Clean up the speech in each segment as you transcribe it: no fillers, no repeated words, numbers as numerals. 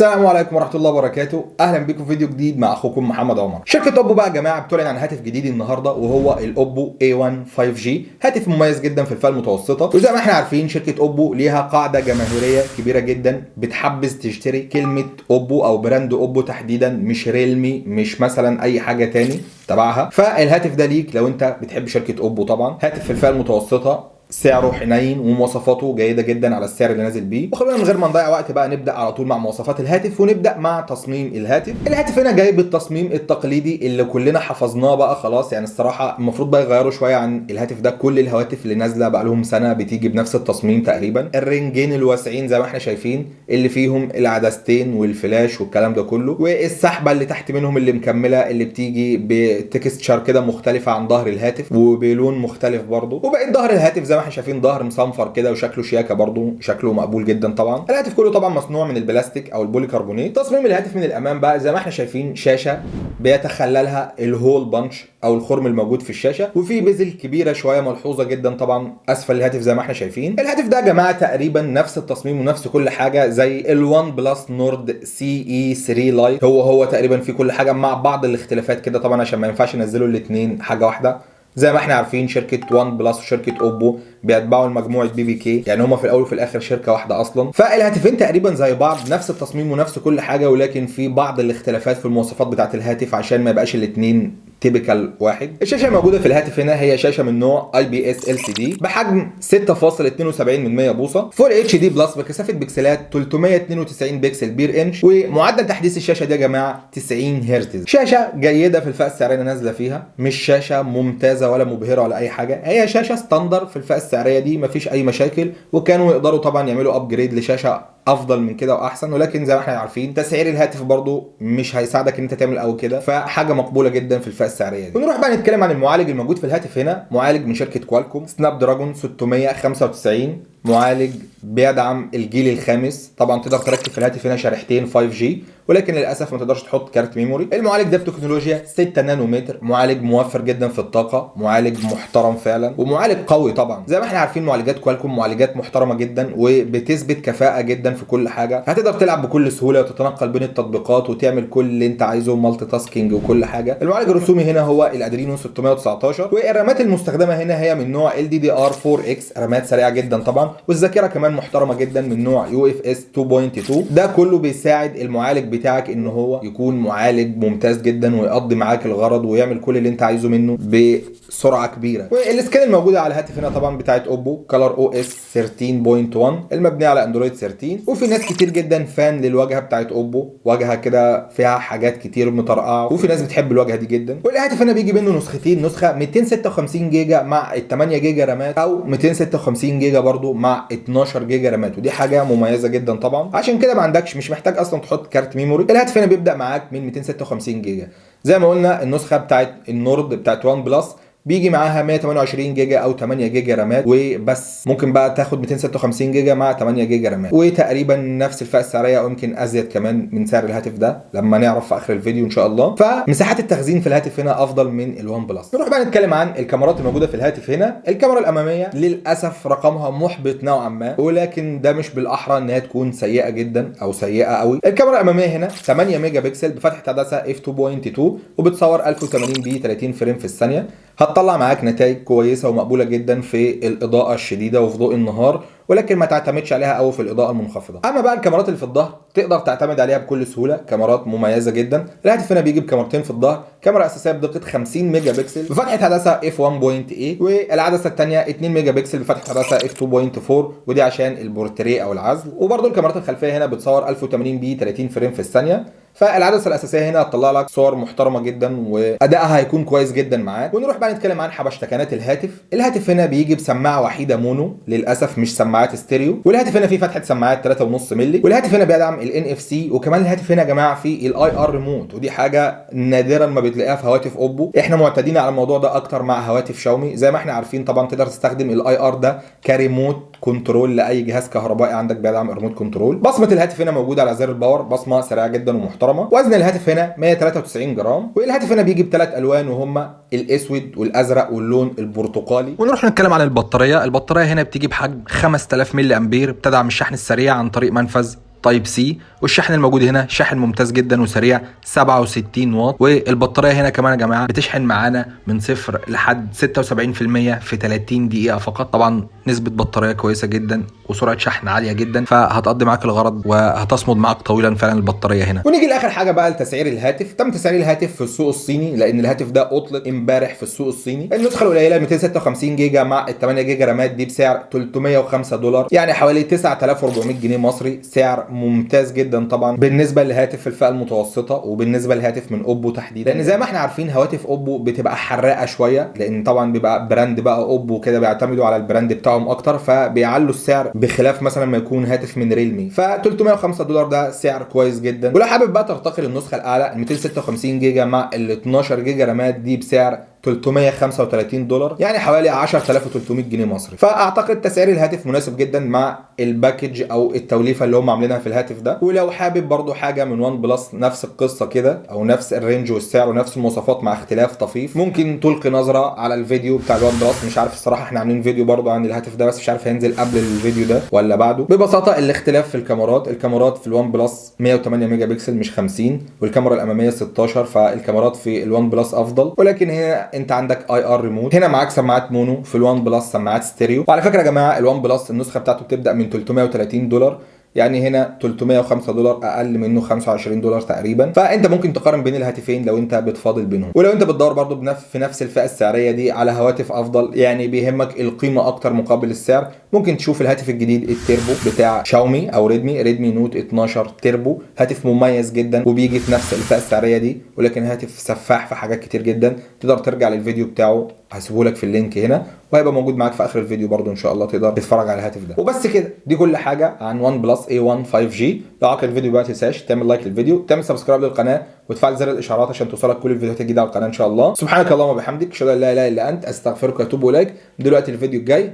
السلام عليكم ورحمه الله وبركاته. اهلا بكم في فيديو جديد مع اخوكم محمد عمر. شركه اوبو بقى يا جماعه بتعلن عن هاتف جديد النهارده وهو الاوبو A1 5G. هاتف مميز جدا في الفئه المتوسطه، وزي ما احنا عارفين شركه اوبو ليها قاعده جماهيريه كبيره جدا بتحبذ تشتري كلمه اوبو او براند اوبو تحديدا، مش ريلمي، مش مثلا اي حاجه تاني تبعها. فالهاتف ده ليك لو انت بتحب شركه اوبو. طبعا هاتف في الفئه المتوسطه، سعره حنين ومواصفاته جيده جدا على السعر اللي نازل بيه. وخلونا من غير ما نضيع وقت بقى نبدا على طول مع مواصفات الهاتف، ونبدا مع تصميم الهاتف. الهاتف هنا جاي بالتصميم التقليدي اللي كلنا حفظناه بقى خلاص. يعني الصراحه المفروض بقى يغيروا شويه عن الهاتف ده. كل الهواتف اللي نازله بقى لهم سنه بتيجي بنفس التصميم تقريبا. الرنجين الواسعين زي ما احنا شايفين اللي فيهم العدستين والفلاش والكلام ده كله، والسحبه اللي تحت منهم اللي مكمله اللي بتيجي بتكستشر كده مختلفه عن ظهر الهاتف وبلون مختلف برضه. وبقيت ظهر الهاتف زي ما احنا شايفين ظهر مصنفر كده وشكله شياكه برضه، شكله مقبول جدا. طبعا الهاتف كله طبعا مصنوع من البلاستيك او البوليكربونات. تصميم الهاتف من الامام بقى زي ما احنا شايفين شاشه بيتخللها الهول بانش او الخرم الموجود في الشاشه، وفي بزل كبيره شويه ملحوظه جدا طبعا اسفل الهاتف زي ما احنا شايفين. الهاتف ده يا جماعه تقريبا نفس التصميم ونفس كل حاجه زي الوان بلس نورد سي اي 3 لايت. هو تقريبا في كل حاجه مع بعض الاختلافات كده طبعا عشان ما ينفعش ينزلوا الاثنين حاجه واحده. زي ما احنا عارفين شركه وان بلس وشركه اوبو بيتبعوا المجموعه BBK، يعني هما في الاول وفي الاخر شركه واحده اصلا. فالهاتفين تقريبا زي بعض، نفس التصميم ونفس كل حاجه، ولكن في بعض الاختلافات في المواصفات بتاعه الهاتف عشان ما يبقاش الاثنين تيبيكال واحد. الشاشه الموجوده في الهاتف هنا هي شاشه من نوع IPS LCD بحجم 6.72 بوصه، فول HD بلس بكثافه بكسلات 392 بكسل بير انش، ومعدل تحديث الشاشه دي يا جماعه 90 هرتز. شاشه جيده في الفئه السعريه اللي نازله فيها، مش شاشه ممتازه ولا مبهره ولا اي حاجه، هي شاشه ستاندر في الفئه السعريه دي مفيش اي مشاكل. وكانوا يقدروا طبعا يعملوا ابجريد لشاشه افضل من كده واحسن، ولكن زي ما احنا عارفين تسعير الهاتف برضو مش هيساعدك ان انت تعمل او كده، فحاجه مقبوله جدا في الفئه السعريه دي. ونروح بقى نتكلم عن المعالج الموجود في الهاتف هنا. معالج من شركه كوالكوم سناب دراجون 695، معالج بيدعم الجيل الخامس. طبعا تقدر تركب في الهاتف هنا شريحتين 5G، ولكن للاسف ما تقدرش تحط كارت ميموري. المعالج ده بتكنولوجيا 6 نانومتر، معالج موفر جدا في الطاقه، معالج محترم فعلا ومعالج قوي. طبعا زي ما احنا عارفين معالجات كوالكوم معالجات محترمه جدا وبتثبت كفاءه جدا في كل حاجه. هتقدر تلعب بكل سهوله وتتنقل بين التطبيقات وتعمل كل اللي انت عايزه، مالتي تاسكينج وكل حاجه. المعالج الرسومي هنا هو الادرينو 619، والرامات المستخدمه هنا هي من نوع LDDR4X، رامات سريعه جدا طبعا، والذاكره كمان محترمه جدا من نوع UFS 2.2. ده كله بيساعد المعالج بتاعك ان هو يكون معالج ممتاز جدا ويقضي معاك الغرض ويعمل كل اللي انت عايزه منه بسرعه كبيره. والسكان الموجوده على الهاتف هنا طبعا بتاعت اوبو كلر OS 13.1 المبنيه على اندرويد 13. وفي ناس كتير جدا فان للواجهه بتاعت اوبو، واجهه كده فيها حاجات كتير مطرقعه، وفي ناس بتحب الواجهه دي جدا. والهاتف هنا بيجي منه نسختين، نسخه 256 جيجا مع 8 جيجا رامات، او 256 جيجا برضو مع 12 جيجا رامات، ودي حاجه مميزه جدا طبعا. عشان كده ما عندكش مش محتاج اصلا تحط كارت ميموري. الهاتف هنا بيبدا معاك من 256 جيجا. زي ما قلنا النسخه بتاعت النورد بتاعت وان بلس بيجي معاها 128 جيجا او 8 جيجا رامات وبس. ممكن بقى تاخد 256 جيجا مع 8 جيجا رامات، وتقريبا نفس الفئه السعريه او يمكن ازيد كمان من سعر الهاتف ده لما نعرف في اخر الفيديو ان شاء الله. فمساحات التخزين في الهاتف هنا افضل من الوان بلس. نروح بقى نتكلم عن الكاميرات الموجوده في الهاتف هنا. الكاميرا الاماميه للاسف رقمها محبط نوعا ما، ولكن ده مش بالاحرى انها تكون سيئه جدا او سيئه قوي. الكاميرا الاماميه هنا 8 ميجا بكسل بفتحه عدسه f2.2 وبتصور 1080 ب 30 فريم في الثانيه. هتطلع معاك نتائج كويسه ومقبوله جدا في الاضاءه الشديده وفي ضوء النهار، ولكن ما تعتمدش عليها قوي في الاضاءه المنخفضه. اما بقى الكاميرات اللي في الظهر تقدر تعتمد عليها بكل سهوله، كاميرات مميزه جدا. الهاتف هنا بيجي بكاميرتين في الظهر، كاميرا اساسيه بدقه 50 ميجا بكسل بفتحه عدسه f1.8، والعدسه الثانيه 2 ميجا بكسل بفتحه عدسه f2.4 ودي عشان البورتريه او العزل. وبرده الكاميرات الخلفيه هنا بتصور 1080 ب 30 فريم في الثانيه. فالعدسه الاساسيه هنا هتطلع لك صور محترمه جدا وادائها هيكون كويس جدا معاك. ونروح بقى نتكلم عن حبشتكنات الهاتف. الهاتف هنا بيجي بسماعه وحيده مونو للاسف، مش سماعات ستيريو. والهاتف هنا فيه فتحه سماعات 3.5 مللي، والهاتف هنا بيدعم NFC، وكمان الهاتف هنا يا جماعه فيه IR ريموت، ودي حاجه نادرا ما بتلاقيها في هواتف اوبو. احنا معتادين على الموضوع ده اكتر مع هواتف شاومي. زي ما احنا عارفين طبعا تقدر تستخدم IR ده كريموت كنترول لاي جهاز كهربائي عندك بيدعم ريموت كنترول. بصمه الهاتف هنا موجوده على زر الباور، بصمه سريعه جدا ومحترمه. وزن الهاتف هنا 193 جرام، والهاتف هنا بيجي بثلاث الوان وهما الاسود والازرق واللون البرتقالي. ونروح نتكلم عن البطاريه. البطاريه هنا بتيجي بحجم 5000 ملي امبير، بتدعم الشحن السريع عن طريق منفذ تايب سي، والشحن الموجود هنا شاحن ممتاز جدا وسريع 67 واط، والبطاريه هنا كمان يا جماعه بتشحن معانا من 0 لحد 76% في 30 دقيقه فقط. طبعا نسبه بطاريه كويسه جدا وسرعه شحن عاليه جدا، فهتقضي معاك الغرض وهتصمد معاك طويلا فعلا البطاريه هنا. ونيجي لاخر حاجه بقى لتسعير الهاتف. تم تسعير الهاتف في السوق الصيني لان الهاتف ده اطلق امبارح في السوق الصيني. النسخه القليله 256 جيجا مع ال 8 جيجا رامات دي بسعر $305، يعني حوالي 9400 جنيه مصري. سعر ممتاز جدا طبعا بالنسبه لهاتف في الفئه المتوسطه وبالنسبه لهاتف من اوبو تحديدا، لان زي ما احنا عارفين هواتف اوبو بتبقى حراقه شويه، لان طبعا بيبقى براند بقى اوبو كده بيعتمدوا على البراند بتاعهم اكتر، فبيعلوا السعر بخلاف مثلا ما يكون هاتف من ريلمي. ف $305 ده سعر كويس جدا. ولو حابب بقى ترتقي للنسخه الاعلى 256 جيجا مع ال 12 جيجا رامات دي بسعر $335، يعني حوالي 10300 جنيه مصري. فاعتقد تسعير الهاتف مناسب جدا مع الباكج او التوليفه اللي هم عاملينها في الهاتف ده. ولو حابب برضو حاجه من وان بلس نفس القصه كده او نفس الرينج والسعر ونفس المواصفات مع اختلاف طفيف، ممكن تلقي نظره على الفيديو بتاع الوان بلس. مش عارف الصراحه، احنا عاملين فيديو برضو عن الهاتف ده بس مش عارف هينزل قبل الفيديو ده ولا بعده. ببساطه الاختلاف في الكاميرات في الوان بلس 108 ميجا بكسل مش 50، والكاميرا الاماميه 16، فالكاميرات في الوان بلس افضل. ولكن هنا انت عندك اي ار ريموت، هنا معاك سماعات مونو، في الوان بلس سماعات ستيريو. وعلى فكره يا جماعه الوان بلس النسخه بتاعته بتبدا من $330، يعني هنا $305 اقل منه $25 تقريبا. فانت ممكن تقارن بين الهاتفين لو انت بتفاضل بينهم. ولو انت بتدور برضو في نفس الفئه السعريه دي على هواتف افضل، يعني بيهمك القيمه اكتر مقابل السعر، ممكن تشوف الهاتف الجديد التيربو بتاع شاومي او ريدمي نوت 12 تيربو. هاتف مميز جدا وبيجي في نفس الفئه السعريه دي، ولكن هاتف سفاح في حاجات كتير جدا. تقدر ترجع للفيديو بتاعه، هسيبه لك في اللينك هنا وهيبقى موجود معاك في اخر الفيديو برضو ان شاء الله، تقدر تتفرج على الهاتف ده. وبس كده، دي كل حاجه عن وان بلس A1 5G. لو عجبك الفيديو بقى ما تنساش تعمل لايك للفيديو، تعمل سبسكرايب للقناه وتفعل زر الاشعارات عشان توصلك كل الفيديوهات الجديده على القناه ان شاء الله. سبحانك اللهم وبحمدك، اشهد ان لا اله الا انت، استغفرك واتوب اليك. دلوقتي الفيديو الجاي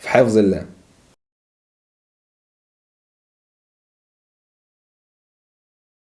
في حفظ الله.